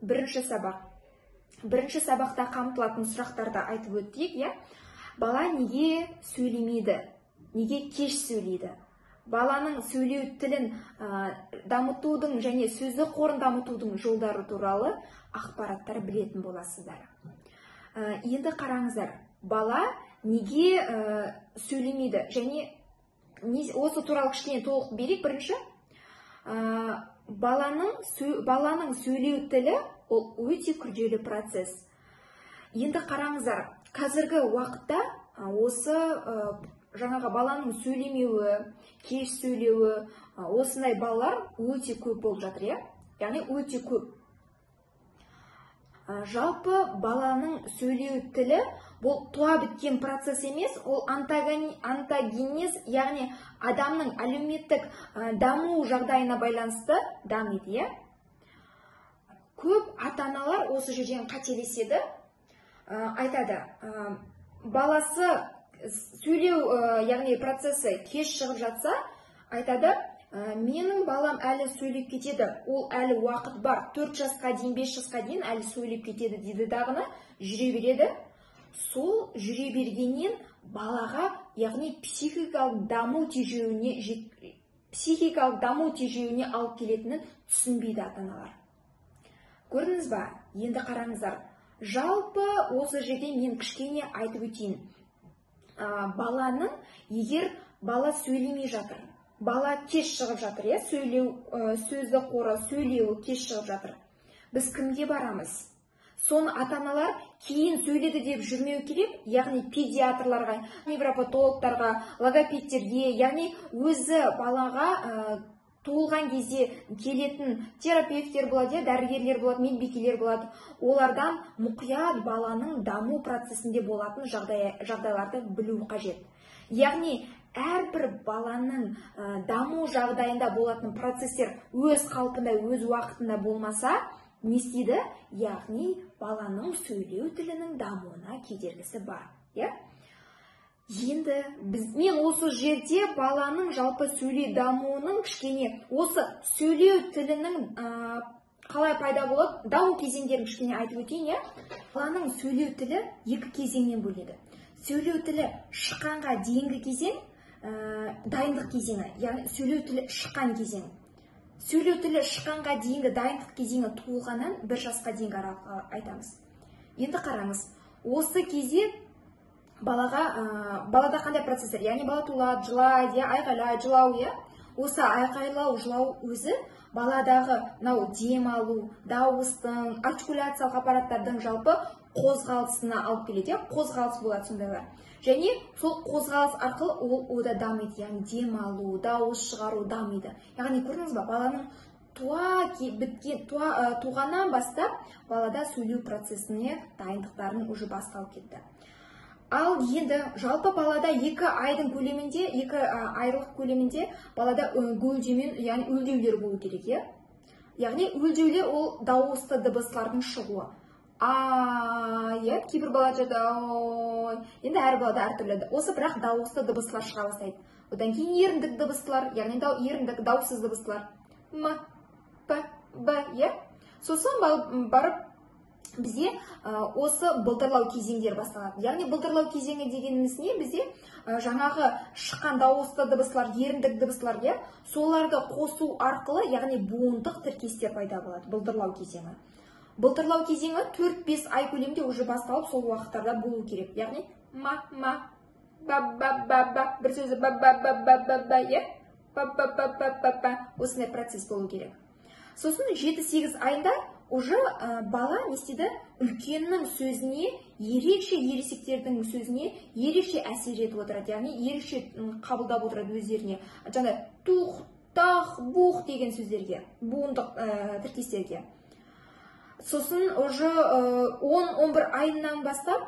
Бірінші сабақ. Бірінші сабақта қамтылатын сұрақтарды айтып өттік, иә? Бала неге сөйлемейді? Неге кеш сөйлейді? Баланың сөйлеу тілін дамытудың және сөздік қорын дамытудың жолдары туралы ақпараттар білетін боласыздар. Енді қараңыздар, бала неге сөйлемейді? Және осы туралы кішкене толық берейік. Бірінші, баланың сөйлеу тілі ол өте күрделі процесс. Енді қараңыздар, қазіргі уақытта осы жаңағы баланың сөйлемеуі, кеш сөйлеуі, осындай балалар өте көп болып жатыр, иә? Яғни өте көп. Жалпы баланың сөйлеу тілі бұл туа біткен процесс емес, ол онтогенез, яғни адамның әлеуметтік даму жағдайына байланысты дамиды, иә? Көп ата-аналар осы жерден қателеседі, айтады, баласы сөйлеу, яғни процесі кеш шығып жатса, айтады, менің балам әлі сөйлеп кетеді, ол әлі уақыт бар, 4 жасқа дейін, 5 жасқа дейін әлі сөйлеп кетеді дейді дағыны, жүре береді. Сол жүре бергеннен балаға, яғни психикалық даму тежеуіне алып келетінін түсінбейді ата-аналар. Көрдіңіз ба? Енді қараңыздар. Жалпы осы жерде мен кішкене айтып өтейін. Баланың, егер бала сөйлемей жатыр, бала кеш шығып жатыр, сөзді қоры, сөйлеуі кеш шығып жатыр. Біз кімге барамыз? Соны ата-аналар кейін сөйледі деп жүрмеу керек, яғни педиатрларға, невропатологтарға, логопедтерге, яғни өзі балаға туылған кезде келетін терапевттер болады, дәрігерлер болады, медбикелер болады. Олардан мұқият баланың даму процесінде болатын жағдайларды білу қажет. Яғни әрбір баланың даму жағдайында болатын процестер өз қалпында, өз уақытында болмаса, не істейді? Яғни баланың сөйлеу тілінің дамуына кедергісі бар. Енді мен осы жерде баланың жалпы сөйлеу дамуының кішкене, осы сөйлеу тілінің қалай пайда болады, даму кезеңдерін кішкене айтып өтейін. Баланың сөйлеу тілі екі кезеңнен бөлінеді. Сөйлеу тілі шыққанға дейінгі кезең, дайындық кезеңі, яғни сөйлеу тілі шыққан кезең. Сөйлеу тілі шыққанға дейінгі дайындық кезеңі туылғаннан 1 жасқа дейінгі аралыққа айтамыз. Енді қараңыз, осы кезде балада қандай процестер, яғни бала туылады, жылайды, айқайлайды, жылау, осы айқайлау, жылау өзі баладағы дем алу, дауыстың, артикуляциялық аппараттардың жалпы қозғалысына алып келеді, қозғалыс болады сондайлар. Және сол қозғалыс арқылы ол ода дамиды, яғни дем алу, дауыс шығару дамиды. Яғни көрдіңіз ба, баланың туғаннан бастап балада сөйлеу процесіне дайындықтарын уже басталып кетті. Ал енді жалпы балада 2 айдың көлемінде, 2 айлық көлемінде балада гүлдемен, яғни үлдеулер болу керек. Яғни үлдеулер ол дауысты дыбыстардың шығуы. Кейбір бала жады, енді әр балада әртүрлі. Осы бірақ дауысты дыбыстылар шыға бастайды. Одан кейін еріндік дыбыстылар, яғни еріндік дауыссыз дыбыстылар. М, П, Б, сосын барып бізде осы былдырлау кезеңдер басталады. Яғни былдырлау кезеңі дегеніміз не? Бізде жаңағы шыққан дауысты дыбыстылар, еріндік дыбыстылар, соларды қосу арқылы, яғни буындық тіркестер пайда болады, былдырлау кезеңі. Былдырлау кезеңі 4-5 ай көлемінде уже басталып, сол уақыттарда болу керек. Яғни ма, ба, бір сөзі ба, осындай процесс болу керек. Сосын 7-8 айында уже бала не істейді? Үлкеннің сөзіне, ерекше ересектердің сөзіне ерекше әсер етіп отырады, яғни ерекше қабылдап отырады өздеріне. Жаңа тух, тах, бух деген сөздерге, буындық тіркестерге. Сосын уже 10-11 айынан бастап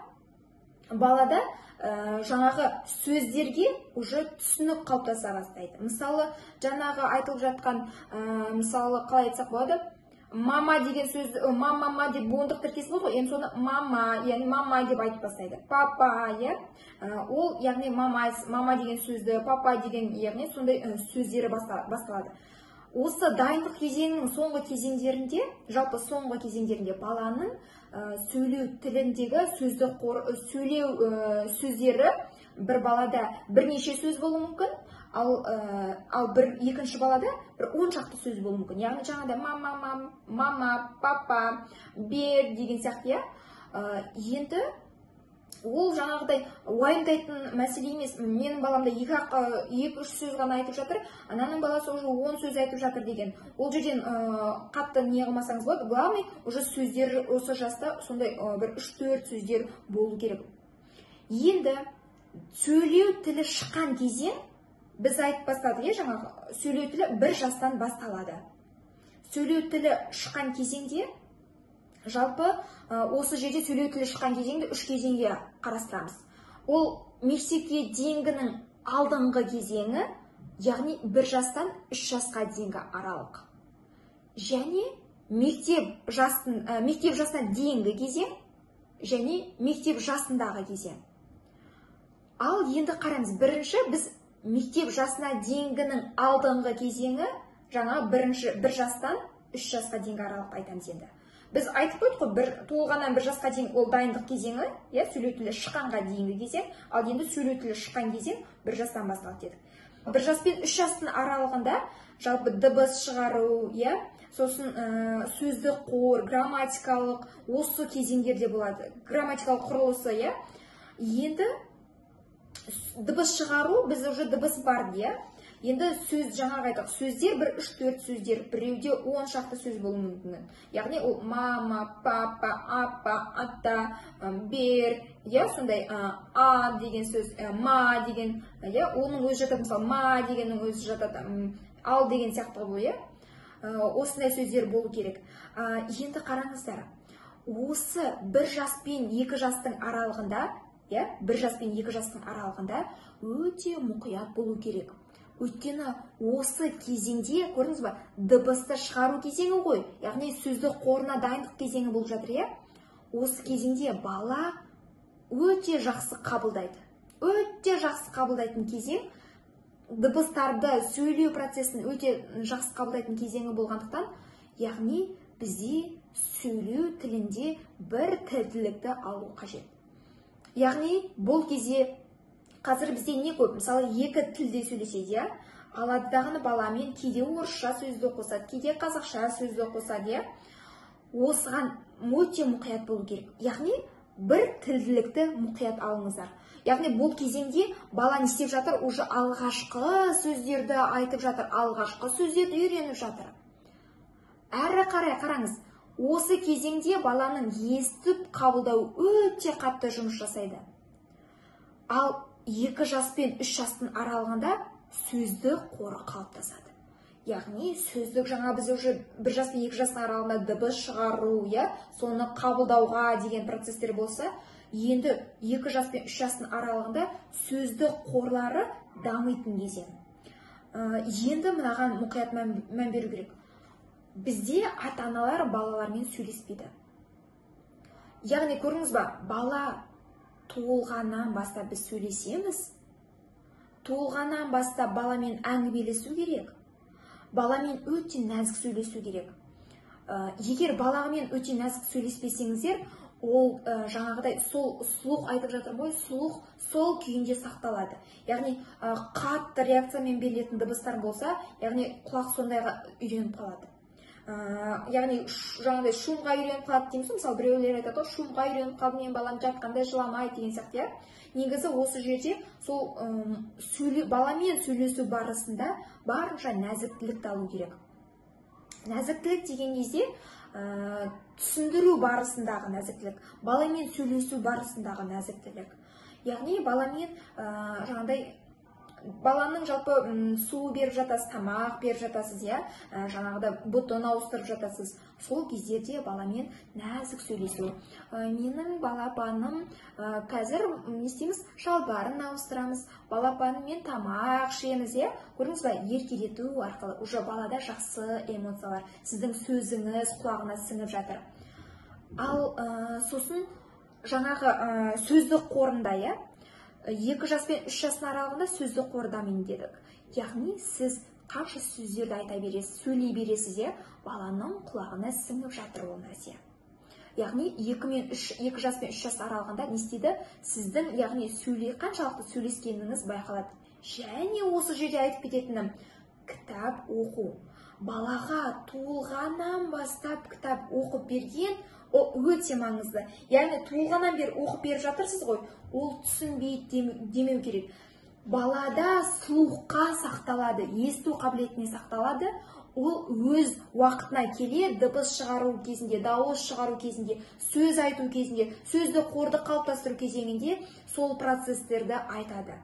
балада жаңағы сөздерге уже түсінік қалыптаса бастайды. Мысалы, жаңағы айтылып жатқан, мысалы, қалай айтсақ болады? Мама деген сөз, мама деп буындық тіркесі болды ғой, енді соны мама, яғни мама деп айтып бастайды. Папа, ол, яғни мама деген сөзді, папа деген, яғни сондай сөздері басталады. осы дайындық кезеңінің соңғы кезеңдерінде, жалпы соңғы кезеңдерінде баланың сөйлеу тіліндегі сөйлеу сөздері бір балада бірнеше сөз болуы мүмкін, ал екінші балада бір 10 шақты сөз болуы мүмкін. Яғни жаңағыдай мама, папа, бер деген сияқты. Енді ол жаңағыдай уайымдайтын мәселе емес. Менің баламда 2-3 сөз ғана айтып жатыр, ананың баласы уже 10 сөз айтып жатыр деген. Ол жерден қатты не қылмасаңыз болады. Главный, уже сөздер осы жаста сондай бір 3-4 сөздер болу керек. Енді сөйлеу тілі шыққан кезең, біз айтып бастадық, жаңағы сөйлеу тілі 1 жастан басталады. Сөйлеу тілі шыққан кезеңде, жалпы осы жерде сөйлеу тілі шыққан кезеңді 3 кезеңге қарастырамыз. Ол мектепке дейінгінің алдыңғы кезеңі, яғни 1 жастан 3 жасқа дейінгі аралық. Және мектеп жасына дейінгі кезең, және мектеп жасындағы кезең. Ал енді қараңыз, бірінші біз мектеп жасына дейінгінің алдыңғы кезеңі, жаңа 1 жастан 3 жасқа дейінгі аралықты айтамыз енді. Біз айтып қойдық қой, туылғаннан 1 жасқа дейін ол дайындық кезеңі, сөйлеу тілі шыққанға дейінгі кезең, ал енді сөйлеу тілі шыққан кезең 1 жастан басталады дедік. 1 жас пен 3 жастың аралығында жалпы дыбыс шығару, сосын сөздік қор, грамматикалық, осы кезеңдерде болады. Грамматикалық құрылысы, енді дыбыс шығару, біз уже дыбыс бар, Енді сөз, жаңағы айтық, сөздер бір 3-4 сөздер, біреуде 10 шақты сөз болуы мүмкін. Яғни ол мама, папа, апа, ата, бер, сондай а деген сөз, ма деген, оның өзі жатады, мысалы, ма дегеннің өзі жатады, ал деген сияқты бұл, осындай сөздер болу керек. Енді қараңыздар, осы 1 жас пен 2 жастың аралығында, 1 жас пен 2 жастың аралығында өте мұқият болу керек. Өйткені осы кезеңде, көрдіңіз ба, дыбысты шығару кезеңі ғой, яғни сөздік қорына дайындық кезеңі болып жатыр, Осы кезеңде бала өте жақсы қабылдайды. Өте жақсы қабылдайтын кезең, дыбыстарды сөйлеу процесін өте жақсы қабылдайтын кезеңі болғандықтан, яғни бізде сөйлеу тілінде бір тілділікті алу қажет. Яғни бұл кезде қазір бізде не көп? Мысалы, 2 тілде сөйлеседі, аладағыны баламен кейде орысша сөзді қосады, кейде қазақша сөзді қосады, осыған өте мұқият болу керек. Яғни бір тілділікті мұқият алыңыздар. Яғни бұл кезеңде бала не істеп жатыр? Уже алғашқы сөздерді айтып жатыр, алғашқы сөздерді үйреніп жатыр. Әрі қарай қараңыз, осы кезеңде баланың естіп қабылдау өте қатты жұмыс жасайды. Ал 2 жас пен 3 жастың аралығында сөздік қоры қалыптасады. Яғни сөздік, жаңа біз уже 1 жас пен 2 жастың аралығында дыбыс шығару, соны қабылдауға деген процестер болса, енді 2 жас пен 3 жастың аралығында сөздік қорлары дамитын кезең. Енді мынаған мұқият мән беру керек. Бізде ата-аналар балалармен сөйлеспейді. Яғни көрдіңіз ба, бала туылғаннан бастап біз сөйлесеміз, туылғаннан бастап баламен әңгімелесу керек, баламен өте нәзік сөйлесу керек. Егер баламен өте нәзік сөйлеспесеңіздер, ол жаңағыдай сұлық айтып жатыр ғой, сұлық сол күйінде сақталады. Яғни қатты реакциямен берілетін дыбыстар болса, яғни құлақ сондайға үйреніп қалады. Яғни жаңағыдай шумға үйреніп қалады дейміз, мысалы біреулер айтады, шумға үйреніп қалды, мен балам жатқанда жыламайды деген сияқты. Негізі осы жерде сол баламен сөйлесу барысында барынша нәзіктілікті алу керек. Нәзіктілік деген кезде түсіндіру барысындағы нәзіктілік, баламен сөйлесу барысындағы нәзіктілік. Яғни баламен жаңағыдай баланың жалпы су беріп жатасыз, тамақ беріп жатасыз, жаңағыда бұтын ауыстырып жатасыз. Сол кездерде баламен нәзік сөйлесу. Менің балапаным қазір не істейміз? Шалбарын ауыстырамыз, балапанымен тамақ ішеміз, көрдіңіз ба, еркелету арқылы уже балада жақсы эмоциялар, сіздің сөзіңіз құлағына сіңіп жатыр. Ал сосын жаңағы сөздік қорында, 2 жас пен 3 жастың аралығында сөздік қор дамиды дедік. Яғни сіз қанша сөздерді айта бересіз, сөйлей бересіз, баланың құлағына сіңіп жатыр ол нәрсе. Яғни 2 жас пен 3 жас аралығында не істейді? Сіздің яғни қаншалықты сөйлескеніңіз байқалады. Және осы жерде айтып кететінім, кітап оқу. Балаға туылғаннан бастап кітап оқып берген, ол өте маңызды. Яғни туылғаннан бері оқып беріп жатырсыз ғой, ол түсінбейді демеу керек. Балада слухқа сақталады, есту қабілетіне сақталады. Ол өз уақытына келе дыбыс шығару кезінде, дауыс шығару кезінде, сөз айту кезінде, сөзді қорды қалыптастыру кезеңінде сол процестерді айтады.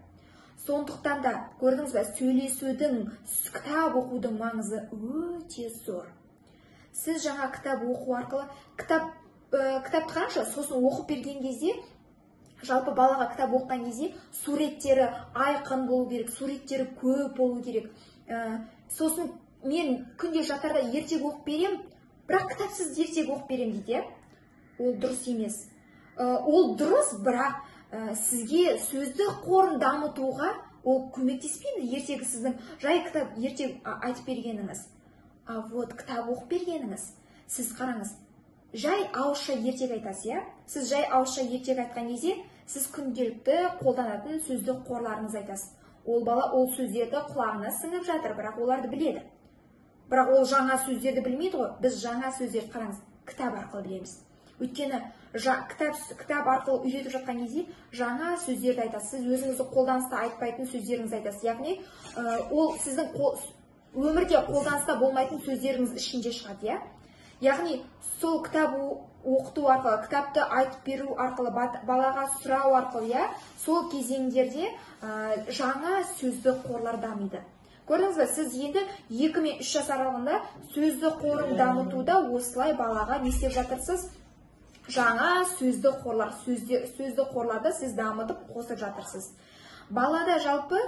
Сондықтан да көрдіңіз бе, сөйлесудің, кітап оқудың маңызы өте зор. Сіз жаңа кітап оқу арқылы, кітапты қараңызшы, сосын оқып берген кезде, жалпы балаға кітап оқыған кезде суреттері айқын болу керек, суреттері көп болу керек. Сосын мен күнде жатарда ертек оқып берем, бірақ кітапсыз ертек оқып берем дейді. Ол дұрыс емес. Ол дұрыс, бірақ сізге сөздік қорын дамытуға ол көмектеспейді. Ертегі сіздің жай кітап ертек айтып бергеніңіз. Вот кітап оқып бергеніңіз. Сіз қараңыз, жай ауызша ертек айтасыз, Сіз жай ауызша ертек айтқан кезде, сіз күнделікті қолданатын сөздік қорларыңыз айтасыз. Ол бала ол сөздерді құлағына сіңіп жатыр, бірақ оларды біледі. Бірақ ол жаңа сөздерді білмейді ғой. Біз жаңа сөздерді қараңыз, кітап арқылы білеміз. Өйткені кітап арқылы үйретіп жатқан кезде жаңа сөздерді айтасыз. Сіз өзіңізді қолданыста айтпайтын сөздеріңізді айтасыз. Яғни ол сіздің өмірде қолданыста болмайтын сөздеріңіз ішінде шығады, Яғни сол кітап оқыту арқылы, кітапты айтып беру арқылы, балаға сұрау арқылы, сол кезеңдерде жаңа сөздік қорлар дамиды. Көрдіңіз бе, сіз енді 2 мен 3 жас аралығында сөздік қорын дамытуда осылай балаға не істеп жатырсыз? Жаңа сөздік қорларды сіз дамытып қосып жатырсыз. Балада жалпы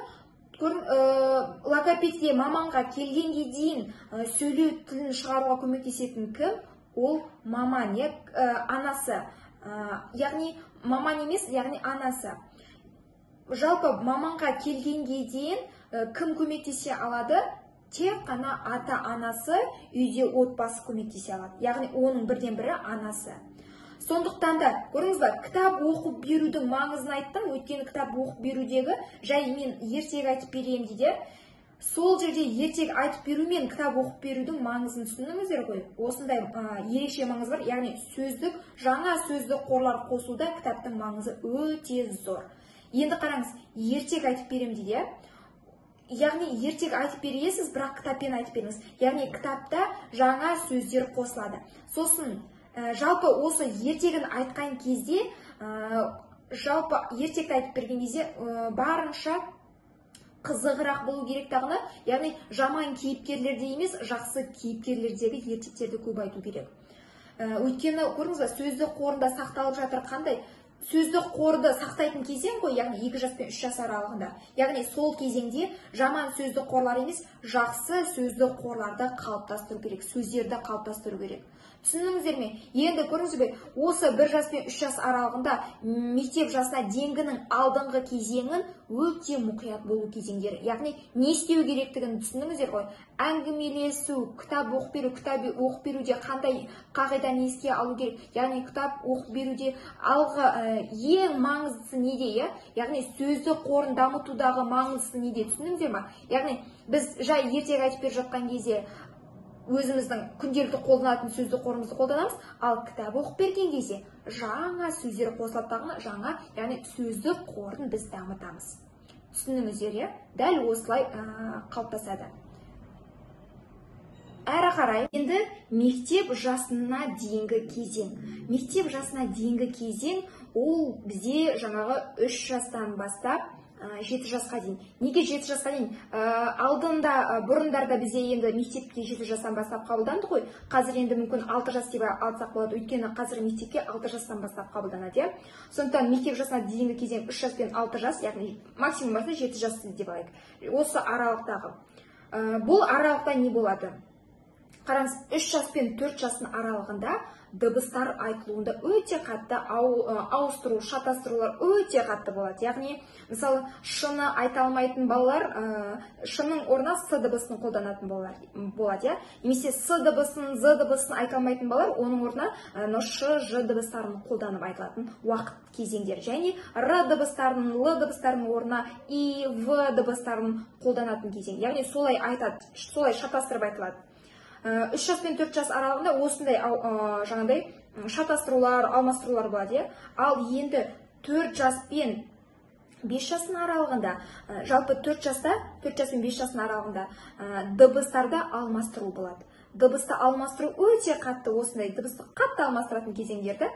логопедке маманға келгенге дейін сөйлеу тілін шығаруға көмектесетін кім? Ол маман, анасы. Яғни маман емес, яғни анасы. Жалпы маманға келгенге дейін кім көмектесе алады? Тек қана ата-анасы, үйде отбасы көмектесе алады. Яғни оның бірден бірі анасы. Сондықтан да, көрдіңіз бе, кітап оқып берудің маңызын айттым, өйткені кітап оқып берудегі жай мен ертек айтып берем дейді. Сол жерде ертек айтып беру мен кітап оқып берудің маңызын түсіндіңіздер ғой. Осындай ерекше маңыз бар, яғни жаңа сөздік қорлар қосуда кітаптың маңызы өте зор. Енді қараңыз, ертек айтып берем дейді. Яғни ертек айтып бересіз, бірақ кітаппен айтып беріңіз. Яғни кітапта жаңа сөздер қосылады. Сосын жалпы осы ертегін айтқан кезде, жалпы ертекті айтып берген кезде барынша қызығырақ болу керектігіне, яғни жаман кейіпкерлерде емес, жақсы кейіпкерлердегі ертектерді көп айту керек. Өйткені көрдіңіз бе, сөздік қорында сақталып жатыр қандай? Сөздік қорды сақтайтын кезең ғой, яғни 2 жас пен 3 жас аралығында. Яғни сол кезеңде жаман сөздік қорлар емес, жақсы сөздік қорларды қалыптастыру керек, сөздерді қалыптастыру керек. Түсіндіңіздер ме? Енді көрдіңіз бе, осы 1 жас пен 3 жас аралығында мектеп жасына дейінгінің алдыңғы кезеңін өте мұқият болу кезеңдері. Яғни не істеу керектігін түсіндіңіздер ғой. Әңгімелесу, кітап оқып беруде қандай қағиданы еске алу керек. Яғни кітап оқып беруде ең маңыздысы неде? Яғни сөздік қорын дамытудағы маңыздысы неде? Түсіндіңіздер ме? Яғни біз жай ертек айтып беріп жатқан кезде өзіміздің күнделікті қолданатын сөздік қорымызды қолданамыз, ал кітап оқып берген кезде жаңа сөздер қосылатындығына жаңа, яғни сөздік қорын біз дамытамыз. Түсіндіңіздер, дәл осылай қалыптасады. Әрі қарай енді мектеп жасына дейінгі кезең. Мектеп жасына дейінгі кезең ол бізде жаңағы 3 жастан бастап 7 жасқа дейін. Неге 7 жасқа дейін? Бұрындарда бізде енді мектепке 7 жастан бастап қабылданды ғой. Қазір енді мүмкін 6 жас деп алсақ болады. Өйткені қазір мектепке 6 жастан бастап қабылданады. Сондықтан мектеп жасына дейінгі кезең 3 жас пен 6 жас, яғни максимум 7 жас деп алайық. Осы аралықтағы. Бұл аралықта не болады? қараңыз, 3 жас пен 4 жастың аралығында дыбыстар айтылуында өте қатты ауыстыру, шатастырулар өте қатты болады. Яғни, мысалы, шыны айта алмайтын балалар шының орнына с дыбысын қолданатын болады, немесе с дыбысын, з дыбысын айта алмайтын балалар оның орнына ш, ж дыбыстарын қолданып айтылатын уақыт кезеңдер. Және р дыбыстарын, л дыбыстарының орнына и, в дыбыстарын қолданатын кезең. Яғни солай айтады, солай шатастырып айтылады. 3 жас пен 4 жас аралығында осындай жаңағыдай шатастырулар, алмастырулар болады. Ал енді 4 жас пен 5 жастың аралығында, жалпы 4 жас пен 5 жастың аралығында дыбыстарда алмастыру болады. Дыбысты алмастыру өте қатты, осындай дыбысты қатты алмастыратын кезеңдерді.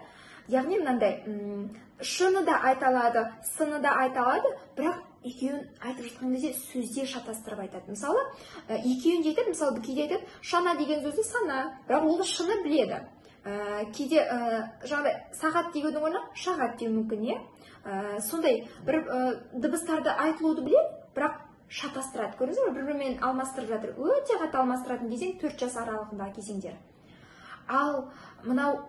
Яғни мынандай, шыны да айталады, сыны да айталады, бірақ екеуін айтып жатқан кезде сөзде шатастырып айтады. Мысалы, екеуін айтады, мысалы, кейде айтады, шана деген сөзді сана, бірақ ол шыны біледі. Кейде жаңағыдай сағат дегеннің орнына шағат деу мүмкін, сондай бір дыбыстарды айтылуды біледі, бірақ шатастырады. Көрдіңіз бе, бір-бірімен алмастырып жатыр. Өте қатты алмастыратын кезең 4 жас аралығындағы кезеңдер. Ал мынау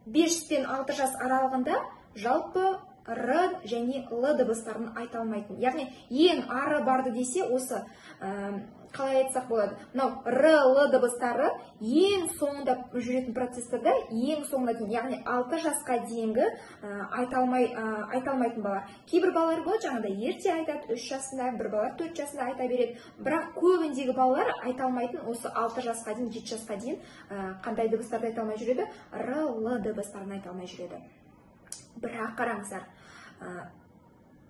5 пен 6 жас аралығында жалпы р және л дыбыстарын айта алмайтын. Яғни, ең ары барды десе, осы қалай айтсақ болады. Мынау р, л дыбыстары ең соңында жүретін процесстерде, ең соңына дейін, яғни 6 жасқа дейінгі айта алмайтын балалар. Кейбір балалар болады, жаңағыдай ерте айтады, 3 жасында, бір балалар 4 жасында айта береді. Бірақ көбіндегі балалар айта алмайтын осы 6 жасқа дейін, 7 жасқа дейін қандай дыбыстарды айта алмай жүреді? Р, л дыбыстарын айта алмай жүреді. Бірақ қараңыздар,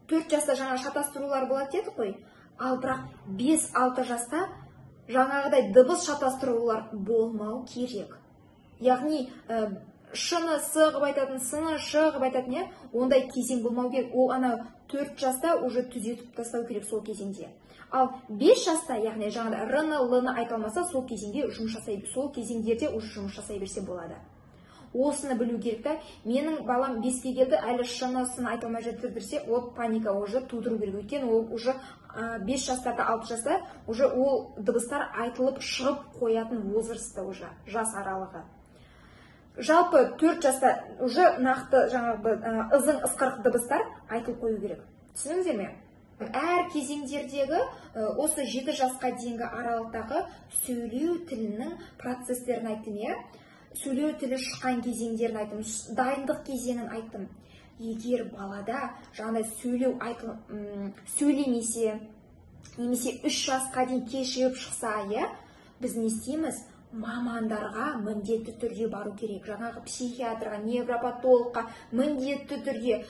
4 жаста жаңа шатастырулар болады дедік қой, ал бірақ 5-6 жаста жаңағыдай дыбыс шатастырулар болмау керек. Яғни, шыны с қып айтатын, сыны ш қып айтатын, ондай кезең болмау керек. Ол анау 4 жаста уже түзетіп тастау керек сол кезеңде. Ал 5 жаста, яғни жаңағыдай р-ны, л-ны айта алмаса, сол кезеңдерде уже жұмыс жасай берсе болады. Осыны білу керек та. Менің балам 5-ке келді, әлі шынысын айта алмай жүрдірсе, ол паника уже тудыру керек. Өйткені ол уже 5 жастарда, 6 жаста уже ол дыбыстар айтылып шығып қоятын возрасты уже, жас аралығы. Жалпы 4 жаста уже нақты жаңағы ызың, ысқырық дыбыстар айтылып қою керек. Түсініңіздер ме? Әр кезеңдердегі осы 7 жасқа дейінгі аралықтағы сөйлеу тілінің процестерін айттым, сөйлеу тілі шыққан кезеңдерін айттым, дайындық кезеңін айттым. Егер балада жаңағыдай сөйлемесе, немесе 3 жасқа дейін кешігіп шықса, біз не істейміз? Мамандарға міндетті түрде бару керек. Жаңағы психиатрға, невропатологқа міндетті түрде,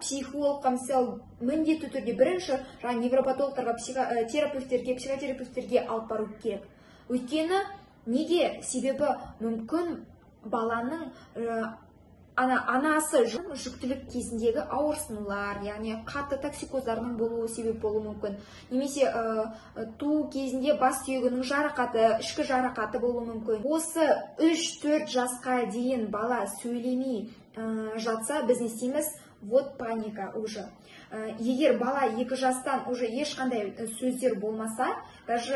психологқа, мысалы, міндетті түрде бірінші невропатологтарға, терапевттерге, психотерапевттерге алып бару керек. Өйткені неге? Себебі мүмкін баланың анасы жүктілік кезіндегі ауырсынулар, яғни қатты токсикоздарының болуы себеп болуы мүмкін. Немесе туу кезінде бас сүйегінің жарақаты, ішкі жарақаты болуы мүмкін. Осы 3-4 жасқа дейін бала сөйлемей жатса, біз не істейміз? Вот паника уже. Егер бала 2 жастан уже ешқандай сөздер болмаса, даже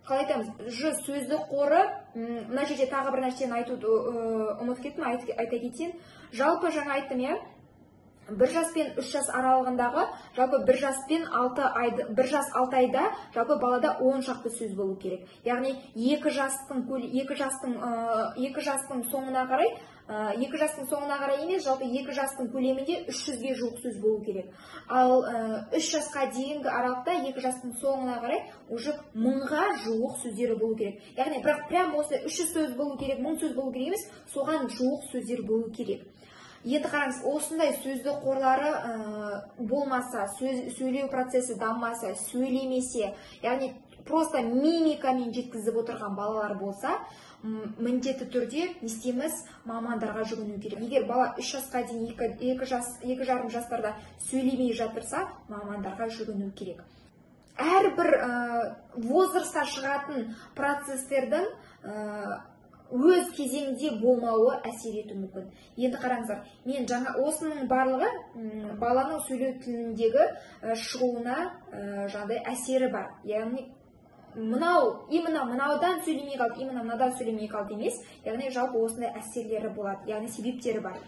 қалай айтамыз, сөздік қоры, мына жерде тағы бір нәрсені айтуды ұмытып кеттім, айта кетейін. Жалпы жаңа айттым, 1 жас пен 3 жас аралығындағы, жалпы 1 жас 6 айда, жалпы балада 10 шақты сөз болу керек. Яғни 2 жастың соңына қарай, 2 жастың соңына қарай емес, жалпы 2 жастың көлемінде 300-ге жуық сөз болу керек. Ал 3 жасқа дейінгі аралықта 2 жастың соңына қарай уже 1000-ға жуық сөздері болу керек. Яғни, бірақ прям осы 300 сөз болу керек, 1000 сөз болу керек емес, соған жуық сөздер болу керек. Енді қараңыз, осындай сөзді қорлары болмаса, сөйлеу процесі даммаса, сөйлемесе, яғни просто мимикамен жеткізіп отырған балалар болса, міндетті түрде не істейміз? Мамандарға жүгіну керек. Егер бала 3 жасқа дейін, 2,5 жастарда сөйлемей жатырса, мамандарға жүгіну керек. Әрбір возрастта шығатын процестердің өз кезеңде болмауы әсер ету мүмкін. Енді қараңыздар, мен жаңа осының барлығы баланың сөйлеу тіліндегі шығуына жаңағыдай әсері бар. Яғни именно мынаудан сөйлемей қалды, именно мынадан сөйлемей қалды емес, яғни жалпы осындай әсерлері болады, яғни себептері бар.